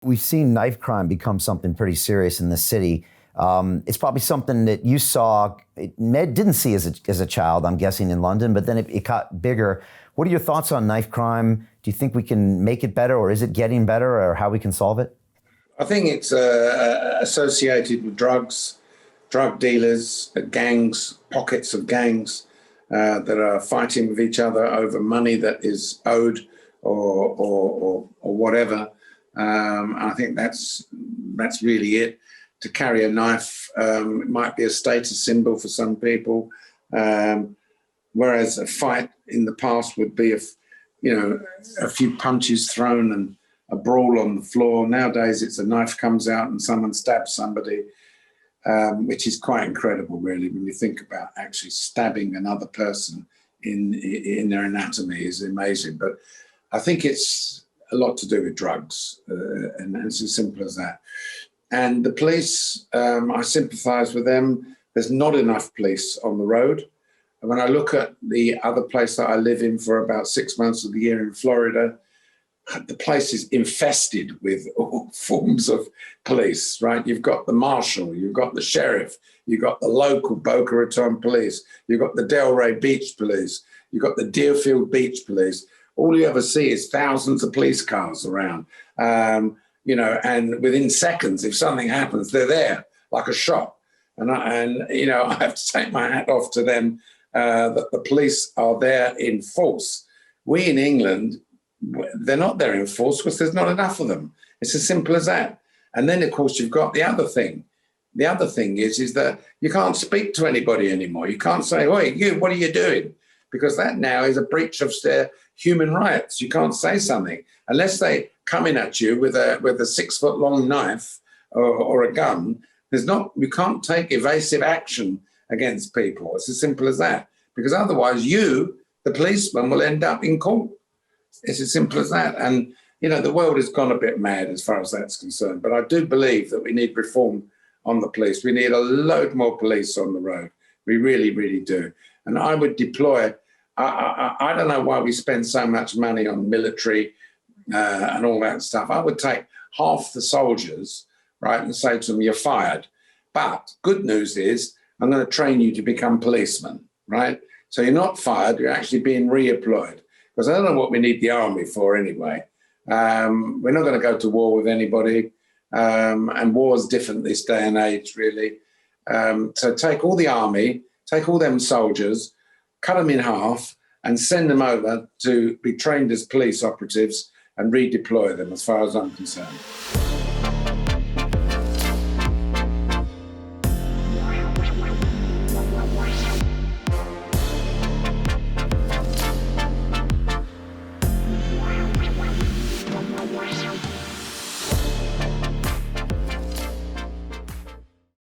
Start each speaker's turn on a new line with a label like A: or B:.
A: We've seen knife crime become something pretty serious in the city. It's probably something that you saw, didn't see as a child, I'm guessing, in London, but then it got bigger. What are your thoughts on knife crime? Do you think we can make it better, or is it getting better, or how we can solve it?
B: I think it's associated with drugs, drug dealers, gangs, pockets of gangs that are fighting with each other over money that is owed or whatever. I think that's really it. To carry a knife, it might be a status symbol for some people, whereas a fight in the past would be a few punches thrown and a brawl on the floor. Nowadays, it's a knife comes out and someone stabs somebody, which is quite incredible, really, when you think about actually stabbing another person in their anatomy is amazing. But I think it's a lot to do with drugs, and it's as simple as that. And the police, I sympathise with them. There's not enough police on the road. And when I look at the other place that I live in for about 6 months of the year in Florida, the place is infested with all forms of police, right? You've got the marshal, you've got the sheriff, you've got the local Boca Raton police, you've got the Delray Beach police, you've got the Deerfield Beach police. All you ever see is thousands of police cars around, and within seconds, if something happens, they're there like a shot. And I have to take my hat off to them that the police are there in force. We in England, they're not there in force because there's not enough of them. It's as simple as that. And then, of course, you've got the other thing. The other thing is that you can't speak to anybody anymore. You can't say, "Oi, you, what are you doing?" Because that now is a breach of their human rights. You can't say something unless they come in at you with a 6 foot long knife or a gun. You can't take evasive action against people. It's as simple as that. Because otherwise you, the policeman, will end up in court. It's as simple as that. And, the world has gone a bit mad as far as that's concerned. But I do believe that we need reform on the police. We need a load more police on the road. We really, really do. And I would deploy, I don't know why we spend so much money on military and all that stuff. I would take half the soldiers, right, and say to them, "You're fired. But good news is I'm going to train you to become policemen," right? So you're not fired, you're actually being reemployed. Because I don't know what we need the army for anyway. We're not going to go to war with anybody. And war is different this day and age, really. So take all the army, take all them soldiers, cut them in half and send them over to be trained as police operatives and redeploy them, as far as I'm concerned.